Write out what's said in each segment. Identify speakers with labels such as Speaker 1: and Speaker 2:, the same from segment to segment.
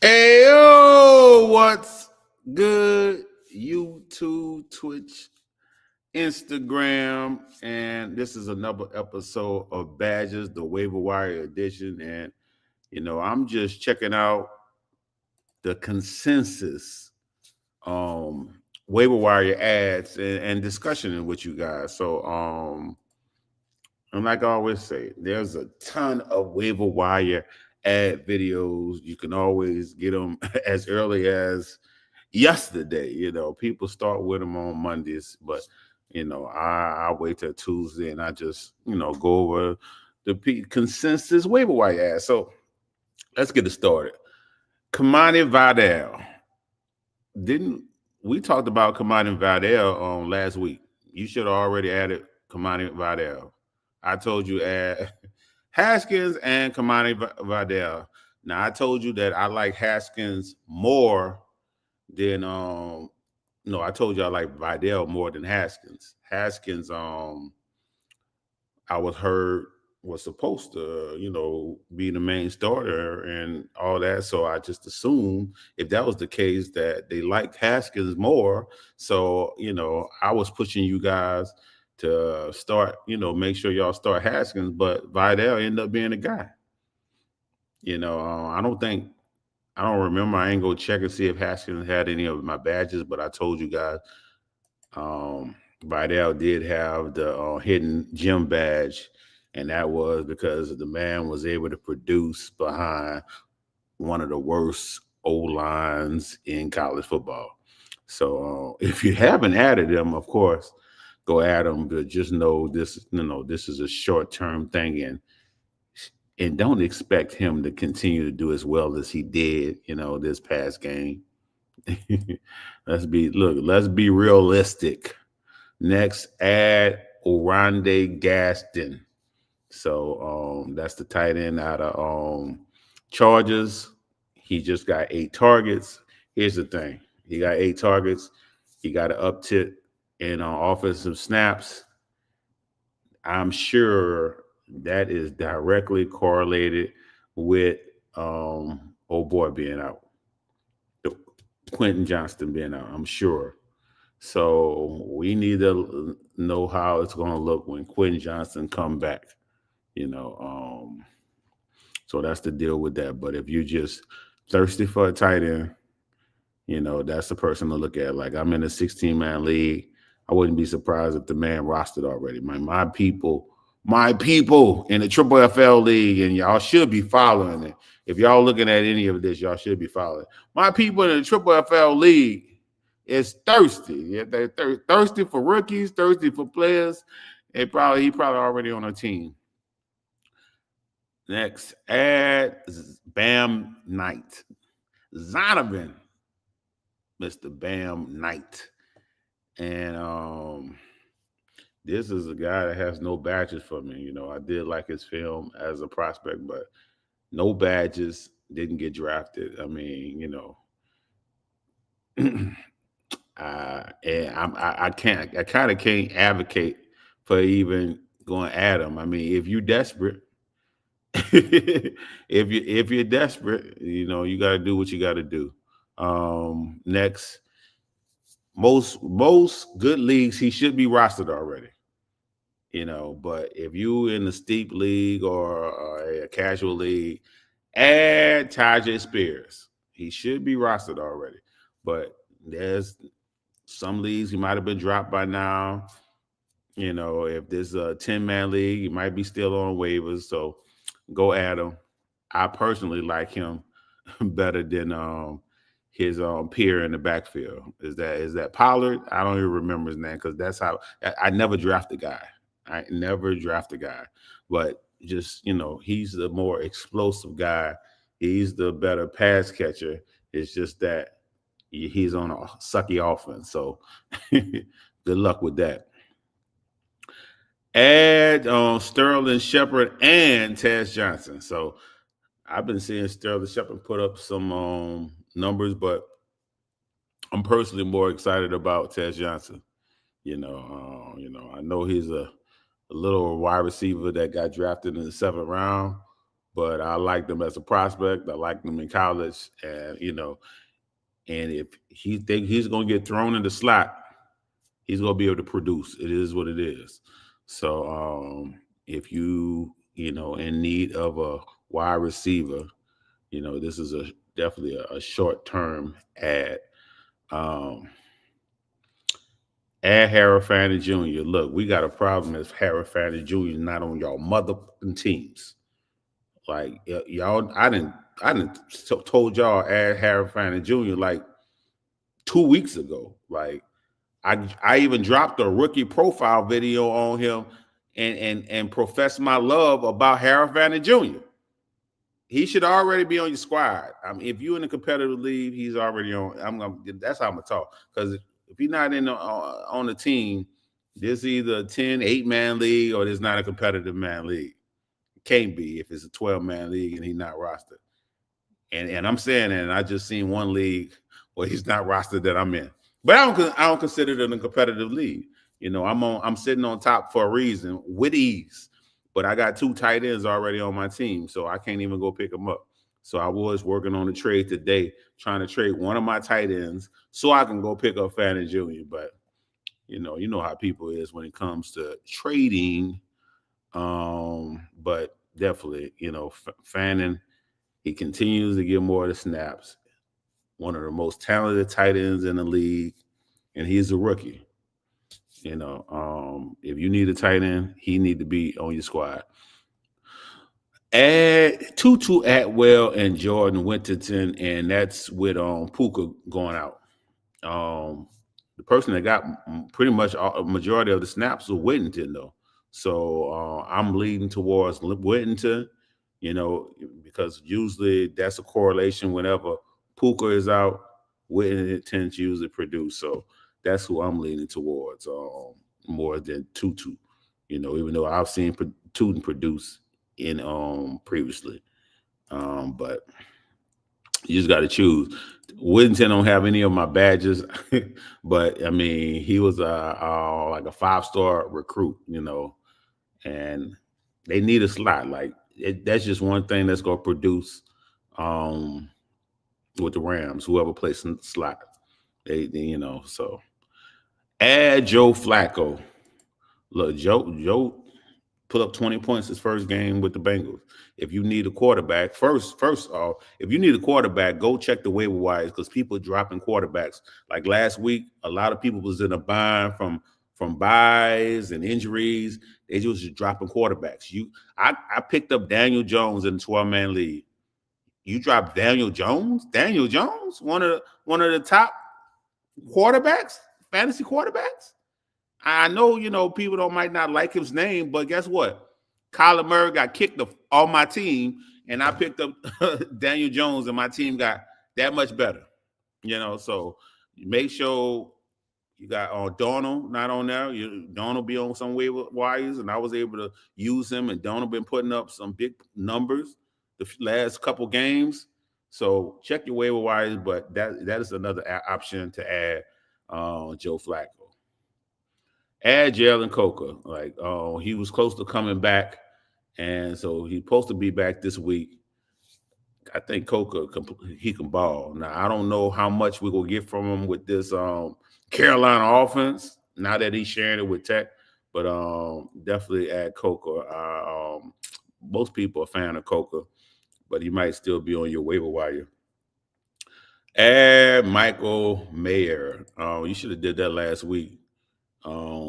Speaker 1: Hey, yo, what's good? YouTube, Twitch, Instagram, and this is another episode of Badges, the Waiver Wire edition. And, I'm just checking out the consensus waiver wire ads and discussion with you guys. And like I always say, there's a ton of waiver wire ad videos. You can always get them as early as yesterday. People start with them on Mondays, but I wait till Tuesday and I just go over the consensus waiver wire ads. So let's get it started. Kamani Vidal. Didn't we talked about Kamani Vidal on last week? You should have already added Kamani Vidal. I told you add Haskins and Kamani Vidal. Now I told you that I like Haskins more than no, I told you I like Vidal more than Haskins. Haskins I was heard was supposed to, be the main starter and all that. So I just assumed if that was the case that they liked Haskins more. So, I was pushing you guys to start, make sure y'all start Haskins, but Vidal ended up being the guy. I don't remember. I ain't go check and see if Haskins had any of my badges, but I told you guys Vidal did have the hidden gem badge, and that was because the man was able to produce behind one of the worst O-lines in college football. So if you haven't added him, of course, go add him, but just know this, this is a short-term thing, and don't expect him to continue to do as well as he did, this past game. let's be realistic. Next, add Orande Gaston. So that's the tight end out of Chargers. He just got 8 targets. Here's the thing. He got 8 targets. He got an uptick in offensive snaps. I'm sure that is directly correlated with old boy being out. Quentin Johnston being out, I'm sure. So we need to know how it's going to look when Quentin Johnston come back. So that's the deal with that. But if you're just thirsty for a tight end, that's the person to look at. Like I'm in a 16-man league. I wouldn't be surprised if the man rostered already. My people in the Triple FL league, and y'all should be following it. If y'all looking at any of this, y'all should be following. My people in the Triple FL league is thirsty. Yeah, they're thirsty for rookies, thirsty for players. He probably already on a team. Next, add Bam Knight. Zonovan, Mr. Bam Knight. And this is a guy that has no badges for me. I did like his film as a prospect, but no badges, didn't get drafted. I mean, and I kind of can't advocate for even going at him. I mean, if you're desperate, if you're desperate, you got to do what you got to do. Next, most good leagues, he should be rostered already. But if you in a steep league or a casual league, add Tajay Spears. He should be rostered already. But there's some leagues he might have been dropped by now. If there's a 10-man league, he might be still on waivers. So go add him. I personally like him better than his peer in the backfield. Is that Pollard? I don't even remember his name because that's how I never draft a guy. But just he's the more explosive guy. He's the better pass catcher. It's just that he's on a sucky offense. So good luck with that. Add Sterling Shepard and Taz Johnson. So I've been seeing Sterling Shepard put up some numbers, but I'm personally more excited about Taz Johnson. I know he's a little wide receiver that got drafted in the 7th round, but I liked him as a prospect. I liked him in college, and and if he think he's going to get thrown in the slot, he's going to be able to produce. It is what it is. So if in need of a wide receiver, this is definitely a short term ad. Um, Add Harry Fanning Jr. Look, we got a problem if Harry Fanning Jr. not on y'all mother teams. Like y'all, I didn't told y'all add Harry Fanning Jr. like 2 weeks ago. Like I even dropped a rookie profile video on him and professed my love about Harry Fanning Jr. He should already be on your squad. I mean, if you're in a competitive league, he's already on. That's how I'm gonna talk. Because if he's not on the team, this is either a 10, 8-man league or there's not a competitive man league. It can't be if it's a 12-man league and he's not rostered. And I'm saying that, and I just seen one league where he's not rostered that I'm in. But I don't consider it a competitive league. I'm sitting on top for a reason with ease. But I got 2 tight ends already on my team, so I can't even go pick them up. So I was working on a trade today, trying to trade one of my tight ends so I can go pick up Fanning Jr. But you know how people is when it comes to trading. But definitely, Fanning, he continues to get more of the snaps. One of the most talented tight ends in the league, and he's a rookie. If you need a tight end, he need to be on your squad. Add Tutu Atwell and Jordan Winterton, and that's with Puka going out. The person that got pretty much a majority of the snaps was Whittington, though. So I'm leading towards Whittington, because usually that's a correlation. Whenever Puka is out, Whittington tends to usually produce. So that's who I'm leaning towards more than Tutu. Even though I've seen Tutu produce in previously, but you just got to choose. Whittington don't have any of my badges, but I mean he was like a 5-star recruit, and they need a slot. Like that's just one thing that's gonna produce with the Rams. Whoever plays in the slot, they so. Add Joe Flacco. Look, Joe put up 20 points his first game with the Bengals. If you need a quarterback, first off, if you need a quarterback, go check the waiver wires because people are dropping quarterbacks. Like last week, a lot of people was in a bind from buys and injuries. They just dropping quarterbacks. I picked up Daniel Jones in the 12-man league. You dropped Daniel Jones? Daniel Jones, one of the top quarterbacks, fantasy quarterbacks. I know, people might not like his name, but guess what? Kyler Murray got kicked off my team, and I picked up Daniel Jones, and my team got that much better. So make sure you got Donald not on there. Donald be on some waiver wires, and I was able to use him, and Donald been putting up some big numbers the last couple games. So check your waiver wires, but that is another option to add Joe Flacco. Add Jalen Coker. Like, he was close to coming back, and so he's supposed to be back this week. I think Coker he can ball. Now I don't know how much we're gonna get from him with this Carolina offense now that he's sharing it with Tech, but definitely add Coker. Most people are a fan of Coker, but he might still be on your waiver wire. Add Michael Mayer. You should have did that last week.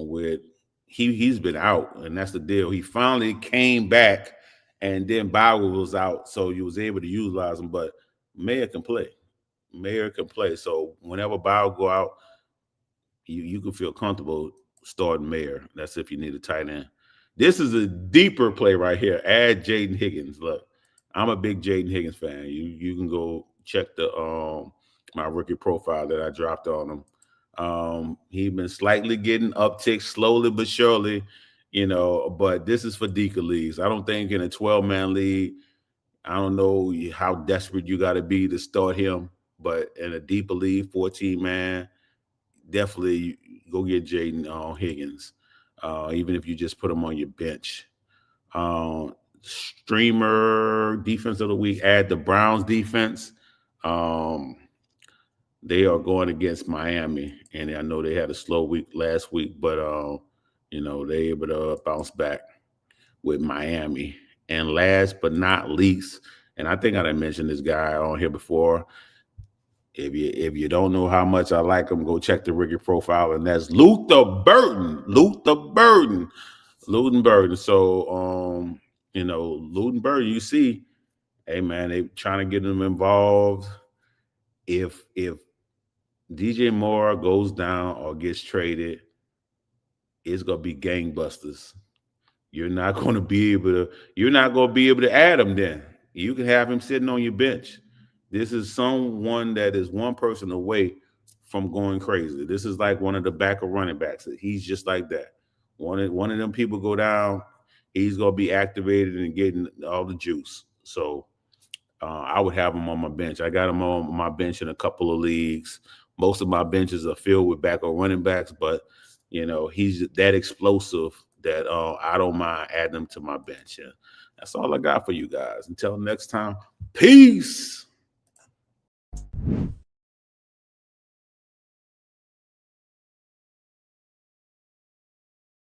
Speaker 1: With he's been out, and that's the deal. He finally came back, and then Bauer was out, so you was able to utilize him. But Mayer can play. So whenever Bauer go out, you can feel comfortable starting Mayer. That's if you need a tight end. This is a deeper play right here. Add Jaden Higgins. Look, I'm a big Jaden Higgins fan. You can go check the my rookie profile that I dropped on him. He's been slightly getting upticks slowly but surely, but this is for deeper leagues. I don't think in a 12-man league, I don't know how desperate you got to be to start him, but in a deeper league, 14-man, definitely go get Jaden Higgins, even if you just put him on your bench. Streamer defense of the week. Add the Browns defense. They are going against Miami, and I know they had a slow week last week, but they able to bounce back with Miami. And last but not least, and I think I done mentioned this guy on here before. If you don't know how much I like him, go check the Ricky profile, and that's Luther Burden. Luton Burden. So Luton Burden, you see, hey man, they trying to get him involved. If DJ Moore goes down or gets traded, it's gonna be gangbusters. You're not going to be able to add him then. You can have him sitting on your bench. This is someone that is one person away from going crazy. This is like one of the backup running backs. He's just like that. One of them people go down, he's going to be activated and getting all the juice. So I would have him on my bench. I got him on my bench in a couple of leagues. Most of my benches are filled with backup running backs, but he's that explosive that I don't mind adding him to my bench. Yeah. That's all I got for you guys. Until next time, peace.